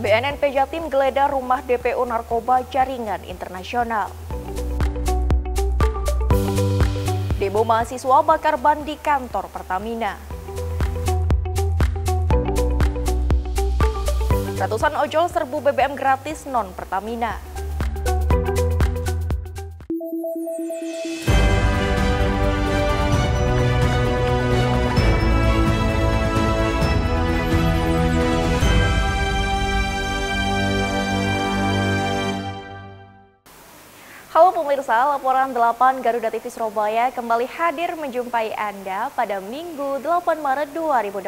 BNNP Jatim geledah rumah DPO narkoba jaringan internasional. Demo mahasiswa bakar ban di kantor Pertamina. Ratusan ojol serbu BBM gratis non-Pertamina. Halo pemirsa, laporan 8 Garuda TV Surabaya kembali hadir menjumpai Anda pada Minggu 8 Maret 2025.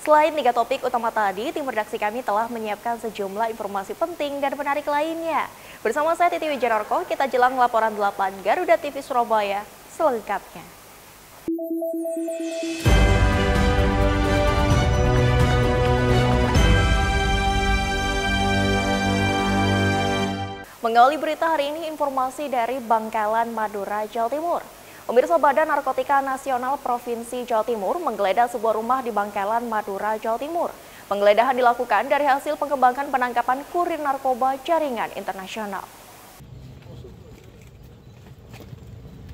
Selain 3 topik utama tadi, tim redaksi kami telah menyiapkan sejumlah informasi penting dan menarik lainnya. Bersama saya Titi Wijanarko, kita jelang laporan 8 Garuda TV Surabaya selengkapnya. Mengawali berita hari ini, informasi dari Bangkalan, Madura, Jawa Timur. Pemirsa, Badan Narkotika Nasional Provinsi Jawa Timur menggeledah sebuah rumah di Bangkalan, Madura, Jawa Timur. Penggeledahan dilakukan dari hasil pengembangan penangkapan kurir narkoba jaringan internasional.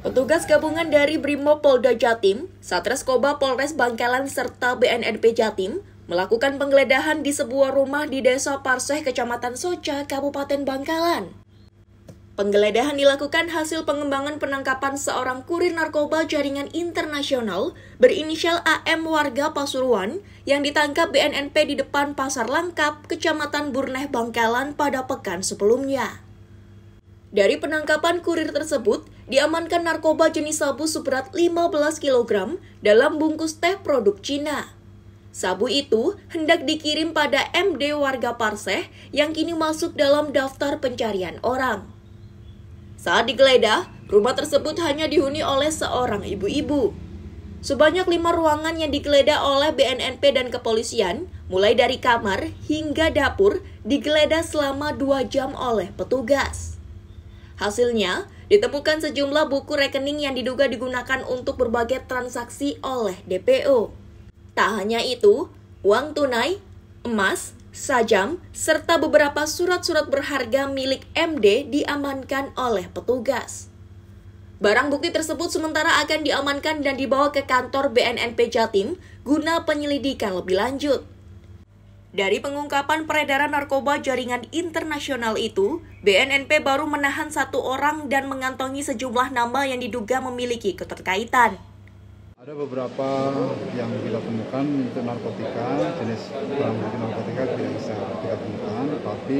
Petugas gabungan dari Brimob Polda Jatim, Satreskoba Polres Bangkalan serta BNNP Jatim melakukan penggeledahan di sebuah rumah di Desa Parseh, Kecamatan Soca, Kabupaten Bangkalan. Penggeledahan dilakukan hasil pengembangan penangkapan seorang kurir narkoba jaringan internasional berinisial AM warga Pasuruan yang ditangkap BNNP di depan Pasar Langkap, Kecamatan Burneh, Bangkalan pada pekan sebelumnya. Dari penangkapan kurir tersebut, diamankan narkoba jenis sabu seberat 15 kg dalam bungkus teh produk Cina. Sabu itu hendak dikirim pada MD warga Parseh yang kini masuk dalam daftar pencarian orang. Saat digeledah, rumah tersebut hanya dihuni oleh seorang ibu-ibu. Sebanyak 5 ruangan yang digeledah oleh BNNP dan kepolisian, mulai dari kamar hingga dapur, digeledah selama 2 jam oleh petugas. Hasilnya, ditemukan sejumlah buku rekening yang diduga digunakan untuk berbagai transaksi oleh DPO. Tak hanya itu, uang tunai, emas, sajam, serta beberapa surat-surat berharga milik MD diamankan oleh petugas. Barang bukti tersebut sementara akan diamankan dan dibawa ke kantor BNNP Jatim guna penyelidikan lebih lanjut. Dari pengungkapan peredaran narkoba jaringan internasional itu, BNNP baru menahan 1 orang dan mengantongi sejumlah nama yang diduga memiliki keterkaitan. Ada beberapa yang kita temukan itu narkotika, jenis barang bukti narkotika tidak bisa kita temukan, tapi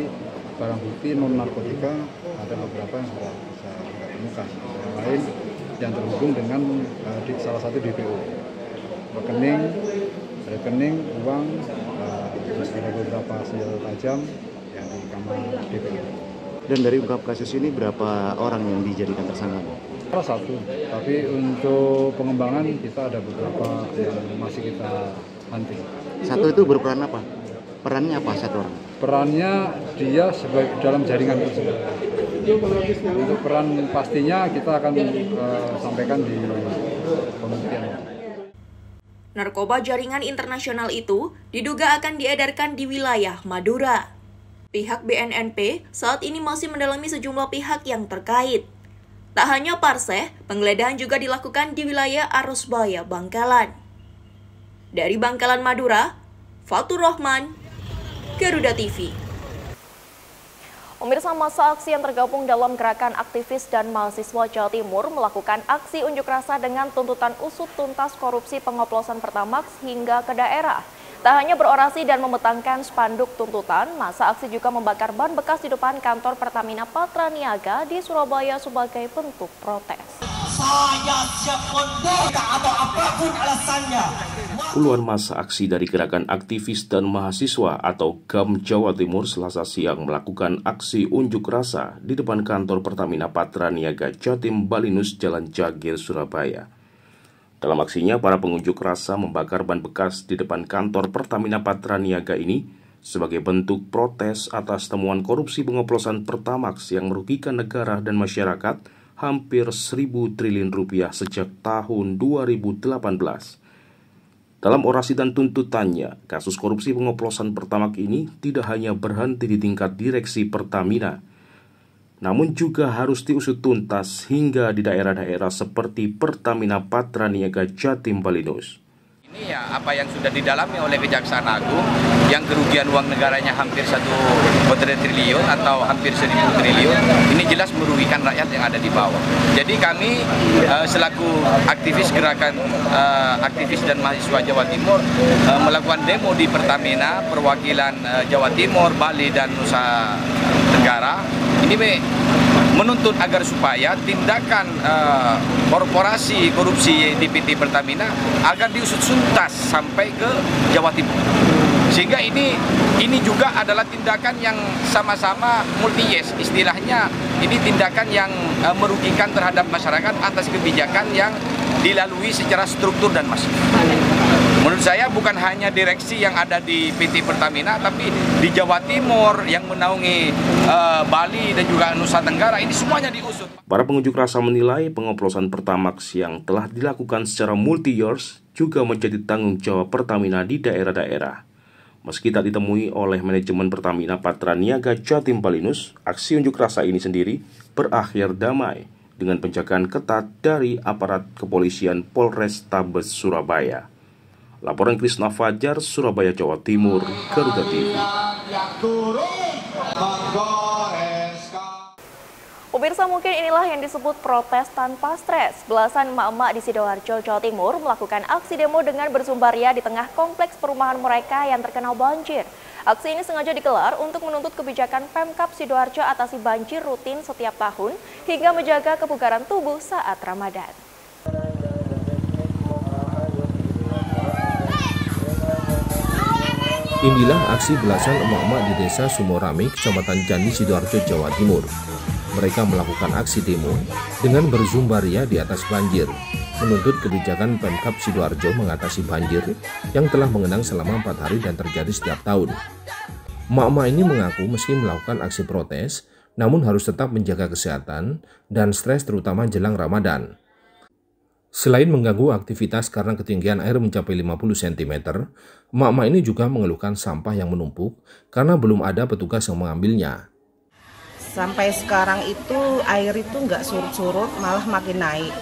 barang bukti non narkotika ada beberapa yang sudah bisa kita temukan. Yang lain yang terhubung dengan salah satu DPO, rekening, uang, ada beberapa senjata tajam yang di kamar DPO. Dan dari ungkap kasus ini berapa orang yang dijadikan tersangka? Salah satu, tapi untuk pengembangan kita ada beberapa yang masih kita hunting. Satu itu berperan apa? Perannya apa satu orang? Perannya dia sebagai dalam jaringan tersebut. Untuk peran pastinya kita akan sampaikan di pembuktian. Narkoba jaringan internasional itu diduga akan diedarkan di wilayah Madura. Pihak BNNP saat ini masih mendalami sejumlah pihak yang terkait. Tak hanya Parseh, penggeledahan juga dilakukan di wilayah Arusbaya, Bangkalan. Dari Bangkalan, Madura, Fatur Rahman, Garuda TV. Pemirsa, massa aksi yang tergabung dalam gerakan aktivis dan mahasiswa Jawa Timur melakukan aksi unjuk rasa dengan tuntutan usut tuntas korupsi pengoplosan Pertamax hingga ke daerah. Tak hanya berorasi dan membentangkan spanduk tuntutan, massa aksi juga membakar ban bekas di depan kantor Pertamina Patra Niaga di Surabaya sebagai bentuk protes. Saya siap mundur atau apapun alasannya. Puluhan massa aksi dari Gerakan Aktivis dan Mahasiswa atau GAM Jawa Timur Selasa siang melakukan aksi unjuk rasa di depan kantor Pertamina Patra Niaga Jatim Balinus Jalan Jagir, Surabaya. Dalam aksinya, para pengunjuk rasa membakar ban bekas di depan kantor Pertamina Patra Niaga ini sebagai bentuk protes atas temuan korupsi pengoplosan Pertamax yang merugikan negara dan masyarakat hampir 1.000 triliun rupiah sejak tahun 2018. Dalam orasi dan tuntutannya, kasus korupsi pengoplosan Pertamax ini tidak hanya berhenti di tingkat direksi Pertamina, namun juga harus diusut tuntas hingga di daerah-daerah seperti Pertamina Patraniaga Jatim Balinus. Ini ya apa yang sudah didalami oleh Kejaksaan Agung, yang kerugian uang negaranya hampir 1 triliun atau hampir 1.000 triliun, ini jelas merugikan rakyat yang ada di bawah. Jadi kami selaku aktivis gerakan aktivis dan mahasiswa Jawa Timur melakukan demo di Pertamina, perwakilan Jawa Timur, Bali dan Nusa Tenggara. Ini menuntut agar supaya tindakan korporasi korupsi di PT Pertamina agar diusut tuntas sampai ke Jawa Timur. Sehingga ini juga adalah tindakan yang sama-sama multi-yes, istilahnya ini tindakan yang merugikan terhadap masyarakat atas kebijakan yang dilalui secara struktur dan masif. Menurut saya bukan hanya direksi yang ada di PT Pertamina, tapi di Jawa Timur yang menaungi Bali dan juga Nusa Tenggara, ini semuanya diusut. Para pengunjuk rasa menilai pengoplosan Pertamax yang telah dilakukan secara multi-years juga menjadi tanggung jawab Pertamina di daerah-daerah. Meski tak ditemui oleh manajemen Pertamina Patraniaga Jatim Balinus, aksi unjuk rasa ini sendiri berakhir damai dengan penjagaan ketat dari aparat kepolisian Polrestabes Surabaya. Laporan Krisna Fajar, Surabaya, Jawa Timur, Garuda TV. Pemirsa, mungkin inilah yang disebut protes tanpa stres. Belasan emak-emak di Sidoarjo, Jawa Timur melakukan aksi demo dengan bersumbaria di tengah kompleks perumahan mereka yang terkena banjir. Aksi ini sengaja digelar untuk menuntut kebijakan Pemkab Sidoarjo atasi banjir rutin setiap tahun hingga menjaga kebugaran tubuh saat Ramadan. Inilah aksi belasan emak-emak di Desa Sumorame, Kecamatan Candi, Sidoarjo, Jawa Timur. Mereka melakukan aksi demo dengan berzumbaria di atas banjir, menuntut kebijakan Pemkab Sidoarjo mengatasi banjir yang telah mengenang selama 4 hari dan terjadi setiap tahun. Emak-emak ini mengaku meski melakukan aksi protes, namun harus tetap menjaga kesehatan dan stres terutama jelang Ramadan. Selain mengganggu aktivitas karena ketinggian air mencapai 50 cm, emak-emak ini juga mengeluhkan sampah yang menumpuk karena belum ada petugas yang mengambilnya. Sampai sekarang itu air itu nggak surut-surut, malah makin naik.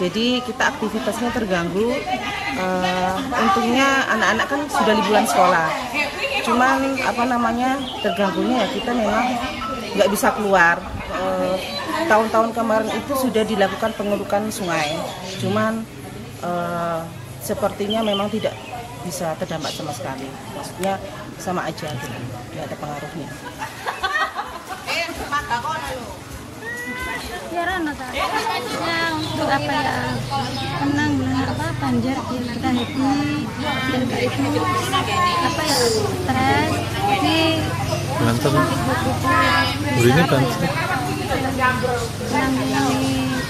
Jadi kita aktivitasnya terganggu. Untungnya anak-anak kan sudah liburan sekolah. Cuman terganggunya ya kita memang nggak bisa keluar. Tahun-tahun kemarin itu sudah dilakukan pengerukan sungai. Cuman sepertinya memang tidak bisa terdampak sama sekali. Maksudnya sama aja gitu, tidak ada pengaruhnya. Ya untuk apa ya, tenang banjir kita happy dan gak itu apa ya, stres ini mantap ini kan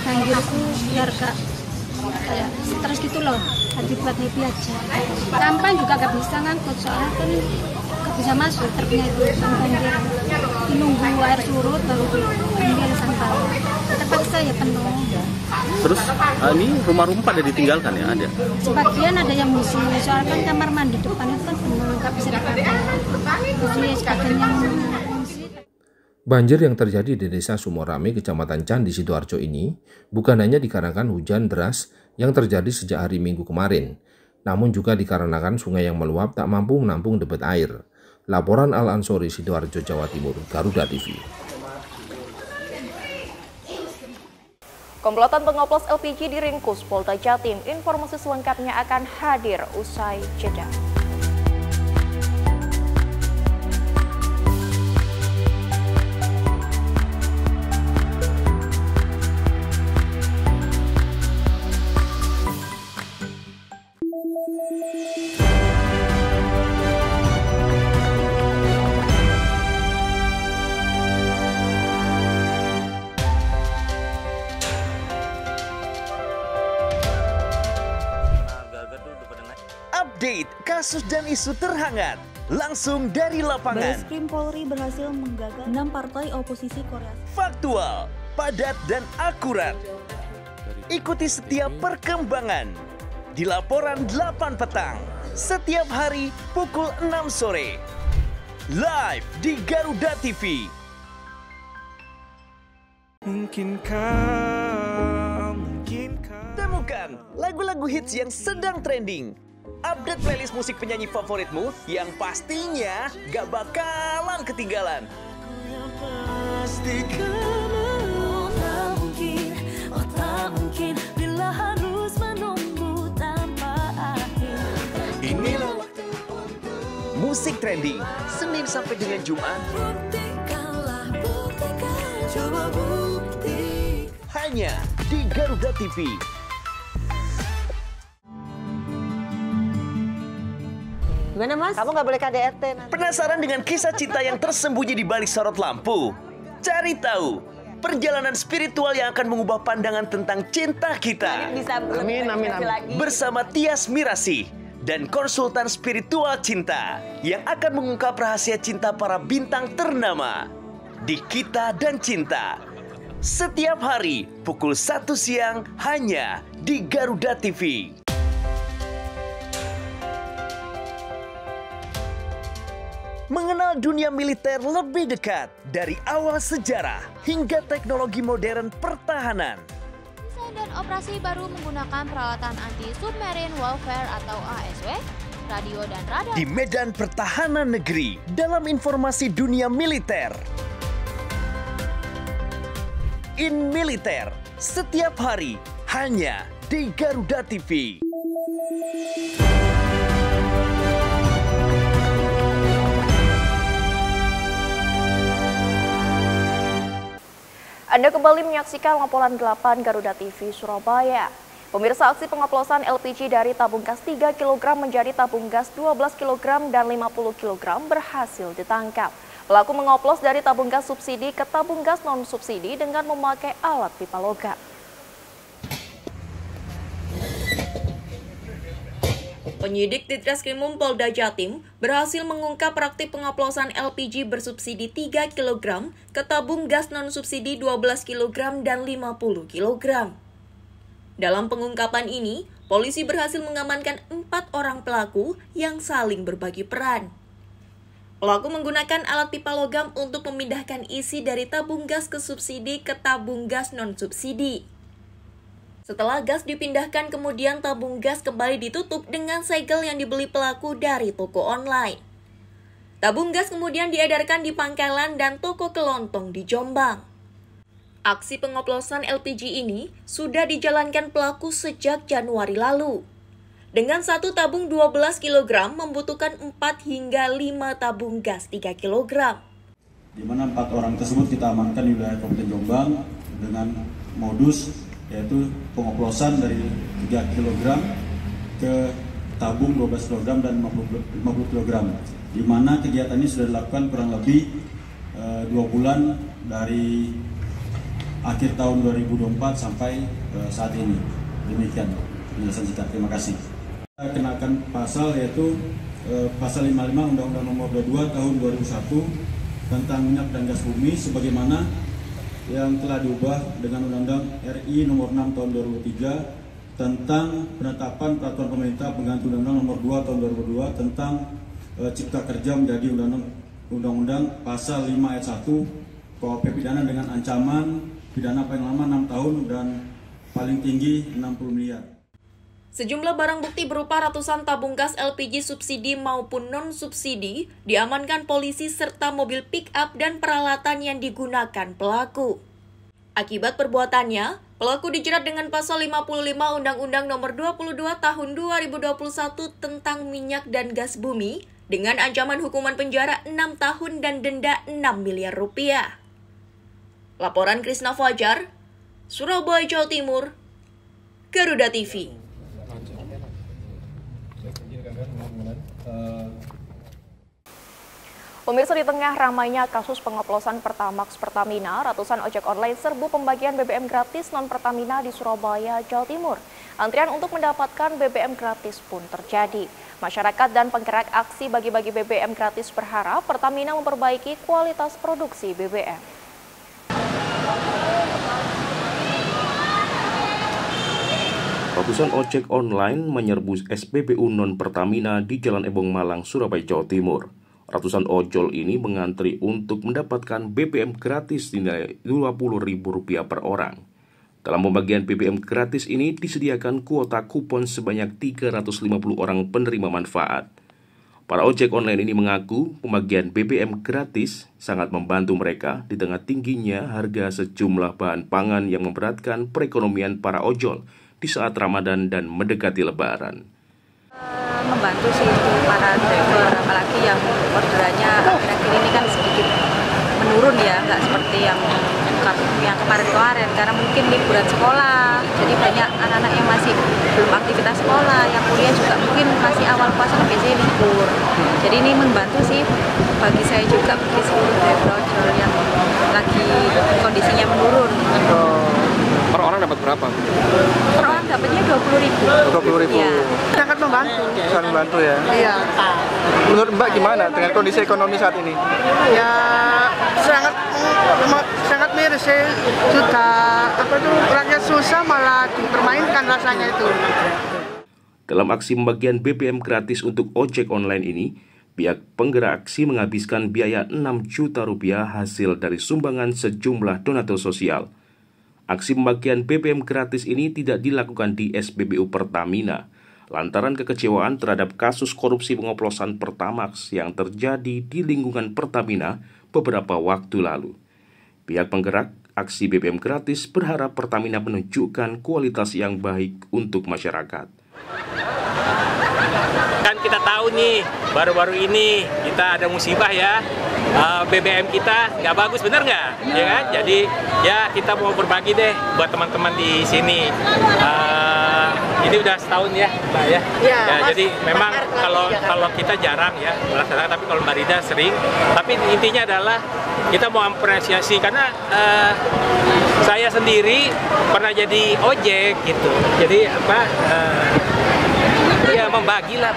banjir itu biar gak kayak stres gitu loh, hati buat happy aja. Sampah juga gak bisa ngangkut soalnya kan gak bisa masuk truknya itu banjir, nunggu air surut baru ambil sampah, terpaksa ya penuh. Terus ini rumah-rumah pada ditinggalkan ya, ada? Sebagian ada yang ngisi, soalnya kan kamar mandi depan itu kan penuh, gak bisa dipakai. Jadi sebagian yang ngisi. Banjir yang terjadi di Desa Sumorame, Kecamatan Candi, Sidoarjo ini bukan hanya dikarenakan hujan deras yang terjadi sejak hari Minggu kemarin, namun juga dikarenakan sungai yang meluap tak mampu menampung debit air. Laporan Al-Ansori, Sidoarjo, Jawa Timur, Garuda TV. Komplotan pengoplos LPG diringkus Polda Jatim. Informasi selengkapnya akan hadir usai jeda. Update kasus dan isu terhangat langsung dari lapangan. Bareskrim Polri berhasil menggagal 6 partai oposisi Korea. Faktual, padat dan akurat. Ikuti setiap perkembangan di laporan 8 petang. setiap hari pukul 6 sore. Live di Garuda TV. Temukan lagu-lagu hits yang sedang trending. Update playlist musik penyanyi favoritmu yang pastinya gak bakalan ketinggalan. Musik trending, Senin sampai dengan Jumat. Hanya di Garuda TV. Gimana Mas? Kamu nggak boleh KDRT nanti. Penasaran dengan kisah cinta yang tersembunyi di balik sorot lampu? Cari tahu perjalanan spiritual yang akan mengubah pandangan tentang cinta kita. Amin. Bersama Tias Mirasih dan konsultan spiritual cinta yang akan mengungkap rahasia cinta para bintang ternama di Kita dan Cinta. Setiap hari pukul 1 siang hanya di Garuda TV. Mengenal dunia militer lebih dekat dari awal sejarah hingga teknologi modern pertahanan. Desain dan operasi baru menggunakan peralatan anti-submarine warfare atau ASW, radio dan radar. Di medan pertahanan negeri dalam informasi dunia militer. In Militer, setiap hari hanya di Garuda TV. Anda kembali menyaksikan laporan 8 Garuda TV Surabaya. Pemirsa, aksi pengoplosan LPG dari tabung gas 3 kg menjadi tabung gas 12 kg dan 50 kg berhasil ditangkap. Pelaku mengoplos dari tabung gas subsidi ke tabung gas non-subsidi dengan memakai alat pipa logam. Penyidik Ditreskrimum Polda Jatim berhasil mengungkap praktik pengoplosan LPG bersubsidi 3 kg ke tabung gas non-subsidi 12 kg dan 50 kg. Dalam pengungkapan ini, polisi berhasil mengamankan 4 orang pelaku yang saling berbagi peran. Pelaku menggunakan alat pipa logam untuk memindahkan isi dari tabung gas ke subsidi ke tabung gas non-subsidi. Setelah gas dipindahkan, kemudian tabung gas kembali ditutup dengan segel yang dibeli pelaku dari toko online. Tabung gas kemudian diedarkan di pangkalan dan toko kelontong di Jombang. Aksi pengoplosan LPG ini sudah dijalankan pelaku sejak Januari lalu. Dengan satu tabung 12 kg membutuhkan 4 hingga 5 tabung gas 3 kg. Di mana 4 orang tersebut kita amankan di wilayah Kabupaten Jombang dengan modus yaitu pengoplosan dari 3 kg ke tabung 12 kg dan 50 kg. Di mana kegiatan ini sudah dilakukan kurang lebih 2 bulan dari akhir tahun 2024 sampai saat ini. Demikian penjelasan singkat. Terima kasih. Kita kenakan pasal yaitu pasal 55 Undang-Undang Nomor 22 Tahun 2001 tentang minyak dan gas bumi sebagaimana yang telah diubah dengan Undang-Undang RI Nomor 6 Tahun 2003 tentang penetapan peraturan pemerintah pengganti Undang-Undang Nomor 2 Tahun 2002 tentang Cipta Kerja menjadi Undang-Undang Pasal 5 Ayat 1 KUHP pidana dengan ancaman pidana paling lama 6 tahun dan paling tinggi 60 miliar. Sejumlah barang bukti berupa ratusan tabung gas LPG subsidi maupun non-subsidi diamankan polisi serta mobil pick-up dan peralatan yang digunakan pelaku. Akibat perbuatannya, pelaku dijerat dengan pasal 55 Undang-Undang Nomor 22 Tahun 2021 tentang minyak dan gas bumi dengan ancaman hukuman penjara 6 tahun dan denda 6 miliar rupiah. Laporan Krisna Fajar, Surabaya, Jawa Timur, Garuda TV. Pemirsa, di tengah ramainya kasus pengoplosan Pertamax Pertamina, ratusan ojek online serbu pembagian BBM gratis non-Pertamina di Surabaya, Jawa Timur. Antrian untuk mendapatkan BBM gratis pun terjadi. Masyarakat dan penggerak aksi bagi-bagi BBM gratis berharap Pertamina memperbaiki kualitas produksi BBM. Ratusan ojek online menyerbu SPBU non-Pertamina di Jalan Ebong Malang, Surabaya, Jawa Timur. Ratusan ojol ini mengantri untuk mendapatkan BBM gratis nilai Rp20.000 per orang. Dalam pembagian BBM gratis ini disediakan kuota kupon sebanyak 350 orang penerima manfaat. Para ojek online ini mengaku pembagian BBM gratis sangat membantu mereka di tengah tingginya harga sejumlah bahan pangan yang memberatkan perekonomian para ojol di saat Ramadan dan mendekati Lebaran. Membantu sih untuk para driver, apalagi yang orderannya akhir-akhir ini kan sedikit menurun ya, nggak seperti yang kemarin-kemarin karena mungkin liburan sekolah, jadi banyak anak-anak yang masih belum aktivitas sekolah, yang kuliah juga mungkin masih awal puasa biasanya libur. Jadi ini membantu sih bagi saya juga, bagi seluruh driver yang lagi kondisinya menurun. Per orang dapat berapa? Per orang dapatnya 20.000. 20.000. Ya. Sangat membantu ya. Iya. Menurut Mbak gimana dengan kondisi ekonomi saat ini? Ya sangat miris ya. Rakyat susah malah dipermainkan rasanya itu. Dalam aksi pembagian BBM gratis untuk ojek online ini, pihak penggerak aksi menghabiskan biaya Rp6 juta hasil dari sumbangan sejumlah donatur sosial. Aksi pembagian BBM gratis ini tidak dilakukan di SPBU Pertamina, lantaran kekecewaan terhadap kasus korupsi pengoplosan Pertamax yang terjadi di lingkungan Pertamina beberapa waktu lalu. Pihak penggerak aksi BBM gratis berharap Pertamina menunjukkan kualitas yang baik untuk masyarakat. Kan kita tahu nih, baru-baru ini kita ada musibah ya, BBM kita nggak bagus, bener nggak? Ya kan? Jadi ya kita mau berbagi deh buat teman-teman di sini. Ini udah setahun ya, Mbak ya. Ya jadi memang kalau kita jarang ya melaksanakan, tapi kalau Mbak Rida sering. Tapi intinya adalah kita mau apresiasi karena saya sendiri pernah jadi ojek gitu. Jadi ya berbagilah.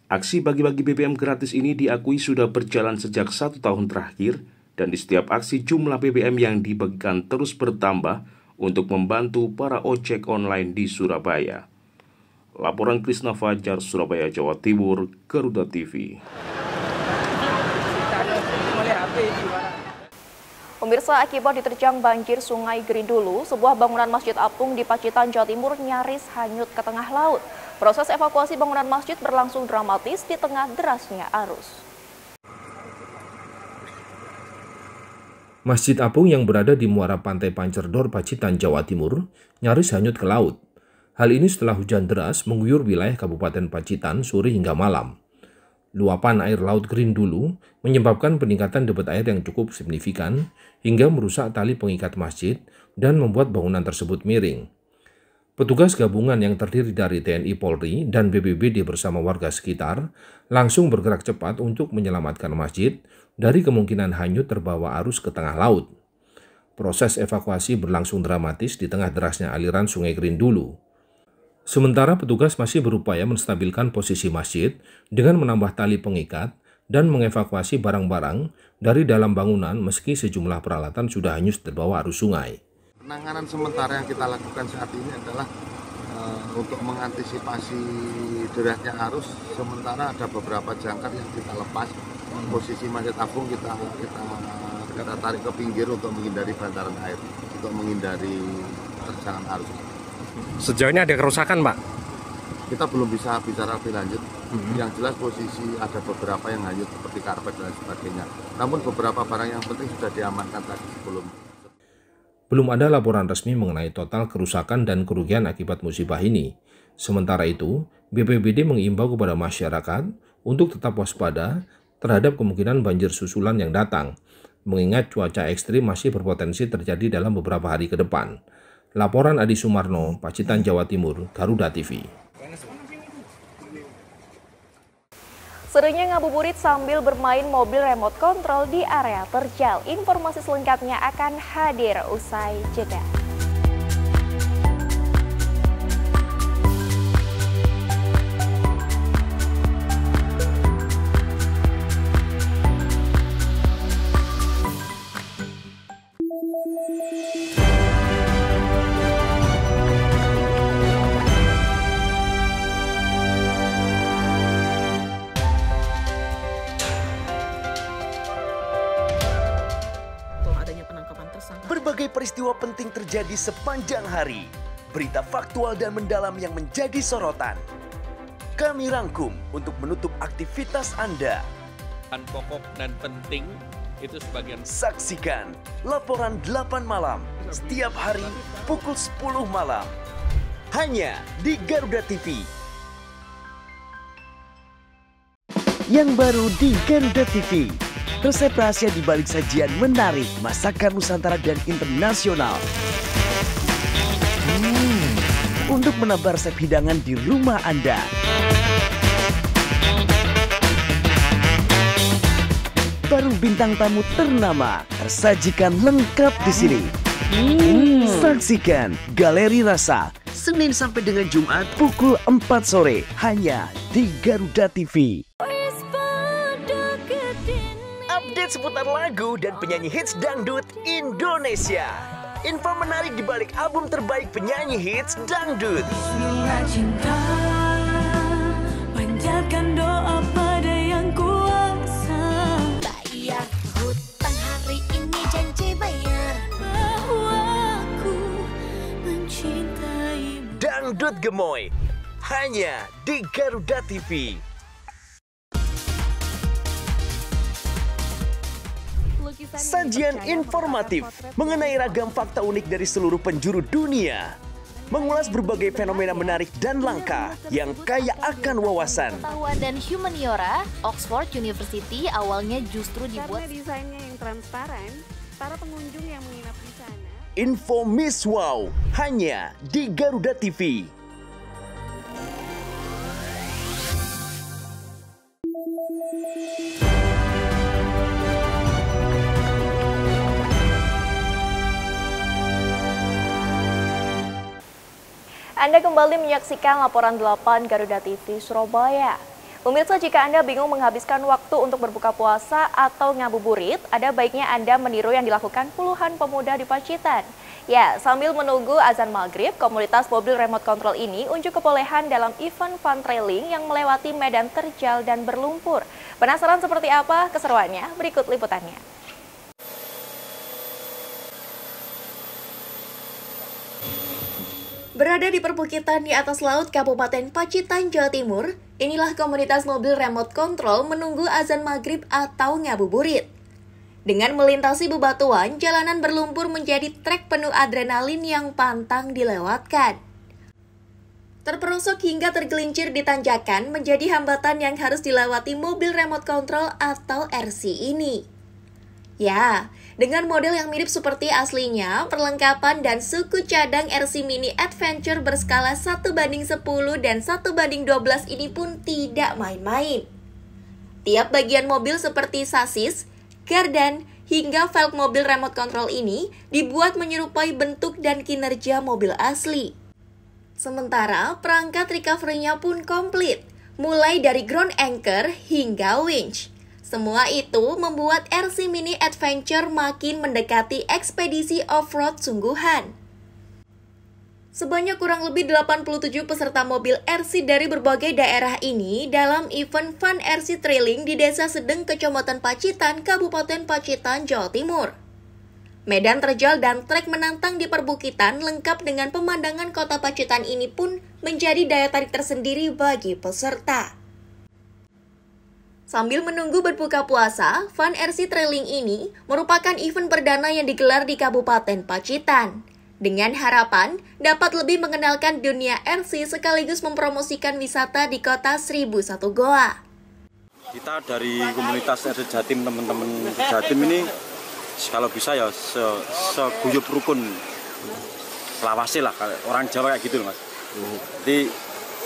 Aksi bagi-bagi BBM gratis ini diakui sudah berjalan sejak 1 tahun terakhir, dan di setiap aksi jumlah BBM yang dibagikan terus bertambah untuk membantu para ojek online di Surabaya. Laporan Krisna Fajar, Surabaya, Jawa Timur, Garuda TV. Pemirsa, akibat diterjang banjir Sungai Grindulu, sebuah bangunan masjid apung di Pacitan, Jawa Timur nyaris hanyut ke tengah laut. Proses evakuasi bangunan masjid berlangsung dramatis di tengah derasnya arus. Masjid apung yang berada di muara pantai Pancerdor, Pacitan, Jawa Timur, nyaris hanyut ke laut. Hal ini setelah hujan deras mengguyur wilayah Kabupaten Pacitan sore hingga malam. Luapan air laut Grindulu menyebabkan peningkatan debit air yang cukup signifikan hingga merusak tali pengikat masjid dan membuat bangunan tersebut miring. Petugas gabungan yang terdiri dari TNI Polri dan BPBD bersama warga sekitar langsung bergerak cepat untuk menyelamatkan masjid dari kemungkinan hanyut terbawa arus ke tengah laut. Proses evakuasi berlangsung dramatis di tengah derasnya aliran Sungai Grindulu. Sementara petugas masih berupaya menstabilkan posisi masjid dengan menambah tali pengikat dan mengevakuasi barang-barang dari dalam bangunan meski sejumlah peralatan sudah hanyut terbawa arus sungai. Penanganan sementara yang kita lakukan saat ini adalah untuk mengantisipasi derasnya arus. Sementara ada beberapa jangkar yang kita lepas. Posisi masjid apung kita tarik ke pinggir untuk menghindari bantaran air, untuk menghindari terjangan arus. Sejauh ini ada kerusakan, Pak? Kita belum bisa bicara lebih lanjut. Yang jelas posisi ada beberapa yang hanyut seperti karpet dan sebagainya. Namun beberapa barang yang penting sudah diamankan tadi sebelum. Belum ada laporan resmi mengenai total kerusakan dan kerugian akibat musibah ini. Sementara itu, BPBD mengimbau kepada masyarakat untuk tetap waspada terhadap kemungkinan banjir susulan yang datang, mengingat cuaca ekstrim masih berpotensi terjadi dalam beberapa hari ke depan. Laporan Adi Sumarno, Pacitan, Jawa Timur, Garuda TV. Serunya ngabuburit sambil bermain mobil remote control di area terjal. Informasi selengkapnya akan hadir usai jeda. berbagai peristiwa penting terjadi sepanjang hari. Berita faktual dan mendalam yang menjadi sorotan. Kami rangkum untuk menutup aktivitas Anda. Pokok dan penting itu sebagian. Saksikan laporan 8 malam setiap hari pukul 10 malam. Hanya di Garuda TV. Yang baru di Garuda TV. Resep rahasia di balik sajian menarik masakan Nusantara dan internasional. Untuk menambah resep hidangan di rumah Anda. Baru bintang tamu ternama tersajikan lengkap di sini. Saksikan Galeri Rasa Senin sampai dengan Jumat pukul 4 sore hanya di Garuda TV. Update seputar lagu dan penyanyi hits dangdut Indonesia. Info menarik di balik album terbaik penyanyi hits dangdut. Bismillah cinta, panjatkan doa pada yang kuasa. Bayar hutang hari ini, janji bayar bahwa aku mencintaimu. Dangdut Gemoy hanya di Garuda TV. Sajian informatif mengenai ragam fakta unik dari seluruh penjuru dunia. Mengulas berbagai fenomena menarik dan langka yang kaya akan wawasan. Pengetahuan dan humaniora, Oxford University awalnya justru dibuat karena desainnya yang transparan, para pengunjung yang menginap di sana. Info Miss Wow hanya di Garuda TV. Anda kembali menyaksikan laporan 8 Garuda TV Surabaya. Pemirsa, jika Anda bingung menghabiskan waktu untuk berbuka puasa atau ngabuburit, ada baiknya Anda meniru yang dilakukan puluhan pemuda di Pacitan. Ya, sambil menunggu azan maghrib, komunitas mobil remote control ini unjuk kebolehan dalam event fun trailing yang melewati medan terjal dan berlumpur. Penasaran seperti apa keseruannya? Berikut liputannya. Berada di perbukitan di atas laut Kabupaten Pacitan, Jawa Timur, inilah komunitas mobil remote control menunggu azan maghrib atau ngabuburit. Dengan melintasi bebatuan, jalanan berlumpur menjadi trek penuh adrenalin yang pantang dilewatkan. Terperosok hingga tergelincir di tanjakan menjadi hambatan yang harus dilewati mobil remote control atau RC ini. Ya, dengan model yang mirip seperti aslinya, perlengkapan dan suku cadang RC Mini Adventure berskala 1:10 dan 1:12 ini pun tidak main-main. Tiap bagian mobil seperti sasis, gardan, hingga velg mobil remote control ini dibuat menyerupai bentuk dan kinerja mobil asli. Sementara perangkat recovery-nya pun komplit, mulai dari ground anchor hingga winch. Semua itu membuat RC Mini Adventure makin mendekati ekspedisi off-road sungguhan. Sebanyak kurang lebih 87 peserta mobil RC dari berbagai daerah ini dalam event Fun RC Trailing di Desa Sedeng, Kecamatan Pacitan, Kabupaten Pacitan, Jawa Timur. Medan terjal dan trek menantang di perbukitan lengkap dengan pemandangan kota Pacitan ini pun menjadi daya tarik tersendiri bagi peserta. Sambil menunggu berbuka puasa, Fun RC Trailing ini merupakan event perdana yang digelar di Kabupaten Pacitan. Dengan harapan dapat lebih mengenalkan dunia RC sekaligus mempromosikan wisata di kota 1001 Goa. Kita dari komunitas RC Jatim, teman-teman Jatim ini kalau bisa ya seguyup rukun. Selawase lah, orang Jawa kayak gitu Mas. Jadi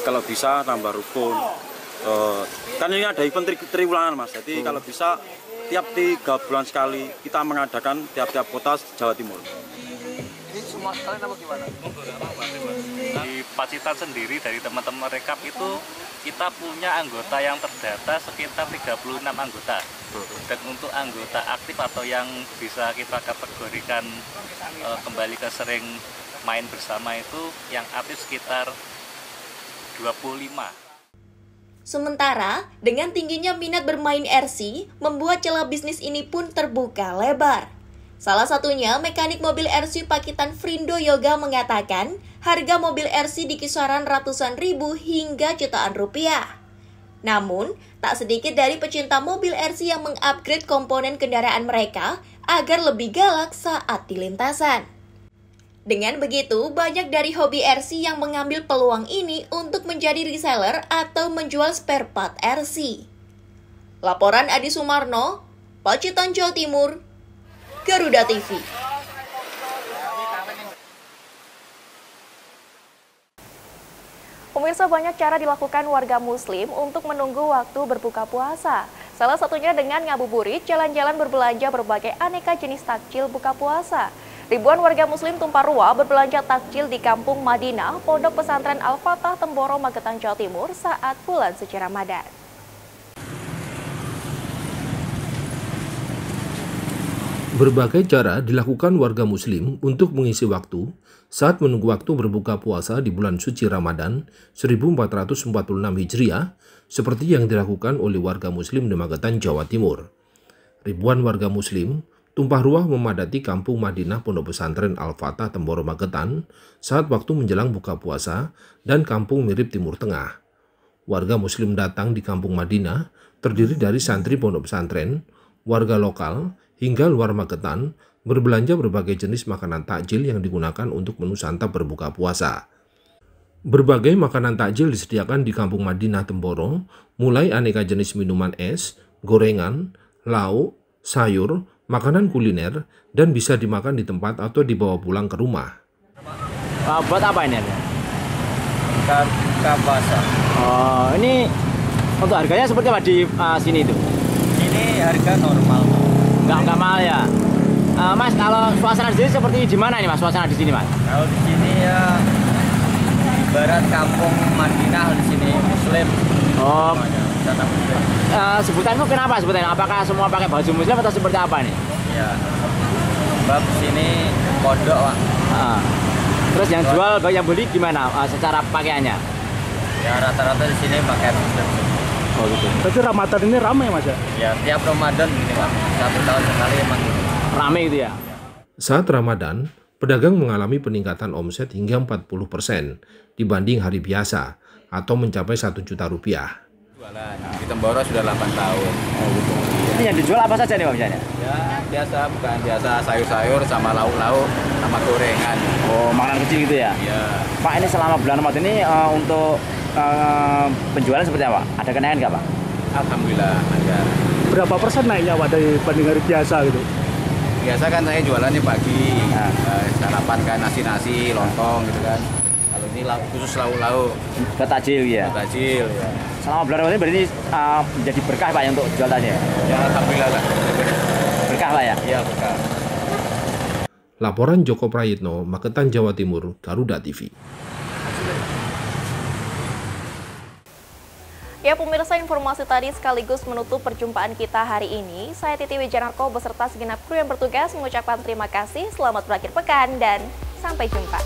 kalau bisa tambah rukun. Kan ini ada event triwulan Mas, jadi kalau bisa tiap 3 bulan sekali kita mengadakan tiap-tiap kota Jawa Timur. Ini semua sekalian apa gimana? Di Pacitan sendiri dari teman-teman rekap itu kita punya anggota yang terdata sekitar 36 anggota. Dan untuk anggota aktif atau yang bisa kita kategorikan kembali ke sering main bersama itu yang aktif sekitar 25. Sementara, dengan tingginya minat bermain RC, membuat celah bisnis ini pun terbuka lebar. Salah satunya, mekanik mobil RC Pakitan Frindo Yoga mengatakan, harga mobil RC di kisaran ratusan ribu hingga jutaan rupiah. Namun, tak sedikit dari pecinta mobil RC yang mengupgrade komponen kendaraan mereka agar lebih galak saat di lintasan. Dengan begitu, banyak dari hobi RC yang mengambil peluang ini untuk menjadi reseller atau menjual spare part RC. Laporan Adi Sumarno, Pacitan, Jawa Timur, Garuda TV. Pemirsa, banyak cara dilakukan warga muslim untuk menunggu waktu berbuka puasa. Salah satunya dengan ngabuburit, jalan-jalan berbelanja berbagai aneka jenis takjil buka puasa. Ribuan warga muslim tumpah ruah berbelanja takjil di Kampung Madinah, Pondok Pesantren Al-Fatah, Temboro, Magetan, Jawa Timur saat bulan suci Ramadan. Berbagai cara dilakukan warga muslim untuk mengisi waktu saat menunggu waktu berbuka puasa di bulan suci Ramadan 1446 Hijriah, seperti yang dilakukan oleh warga muslim di Magetan, Jawa Timur. Ribuan warga muslim tumpah ruah memadati Kampung Madinah Pondok Pesantren Al-Fatah, Temboro, Magetan saat waktu menjelang buka puasa dan Kampung Mirip Timur Tengah. Warga muslim datang di Kampung Madinah terdiri dari santri pondok pesantren, warga lokal, hingga luar Magetan berbelanja berbagai jenis makanan takjil yang digunakan untuk menu santap berbuka puasa. Berbagai makanan takjil disediakan di Kampung Madinah Temboro, mulai aneka jenis minuman es, gorengan, lauk, sayur, makanan kuliner, dan bisa dimakan di tempat atau dibawa pulang ke rumah. Buat apa ini? Buka puasa. Oh, ini untuk harganya seperti apa di sini itu? Ini harga normal. Nggak mahal ya? Mas, kalau suasana di sini seperti di mana nih Mas? Suasana di sini Mas? Kalau di sini ya ibarat Kampung Madinah di sini Muslim. Oh. Sebutanmu kenapa sebutannya? Apakah semua pakai baju muslim atau seperti apa nih? Iya. Sebab sini pondok, Pak. Terus yang jual, yang beli gimana secara pakaiannya? Ya rata-rata di sini pakai muslim. Oh gitu. Tapi Ramadan ini ramai Mas ya? Ya, tiap Ramadan gini Pak. 1 tahun sekali emang ramai gitu ya. Saat Ramadan, pedagang mengalami peningkatan omset hingga 40% dibanding hari biasa atau mencapai 1 juta rupiah. Jualan di Temboro sudah 8 tahun. Oh gitu. Ini yang dijual apa saja nih Pak misalnya? Ya biasa, bukan biasa sayur-sayur sama lauk-lauk sama gorengan. Oh, makanan kecil gitu ya? Iya. Pak, ini selama bulan Ramadan ini untuk penjualan seperti apa? Ada kenaikan nggak Pak? Alhamdulillah ada. Berapa persen naiknya Pak dari banding hari biasa gitu? Biasa kan saya jualannya pagi, sarapan kan nasi-nasi, lontong gitu kan. Kalau ini khusus lauk-lauk. Ke takjil ya? Ke takjil ya. Selama bulan Ramadan berarti menjadi berkah Pak untuk jualannya? Ya alhamdulillah lah. Berkah lah ya? Iya berkah. Laporan Joko Prayitno, Magetan, Jawa Timur, Garuda TV. Ya pemirsa, informasi tadi sekaligus menutup perjumpaan kita hari ini. Saya Titi Wijanarko beserta segenap kru yang bertugas mengucapkan terima kasih, selamat berakhir pekan, dan sampai jumpa.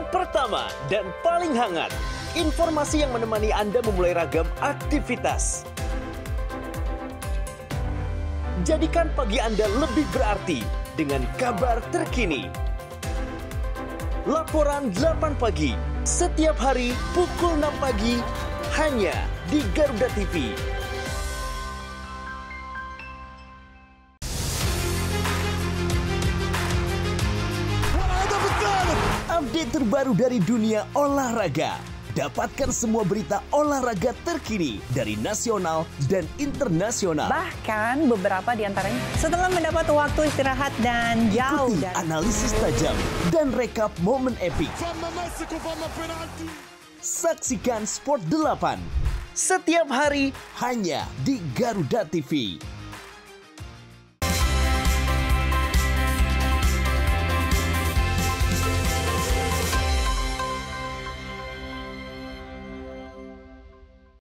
Pertama dan paling hangat, informasi yang menemani Anda memulai ragam aktivitas. Jadikan pagi Anda lebih berarti dengan kabar terkini. Laporan 8 pagi, setiap hari pukul 6 pagi, hanya di Garuda TV. Update terbaru dari dunia olahraga, Dapatkan semua berita olahraga terkini dari nasional dan internasional. Bahkan beberapa di antaranya setelah mendapat waktu istirahat dan jauh dari analisis tajam dan rekap momen epik. Saksikan Sport 8 setiap hari hanya di Garuda TV.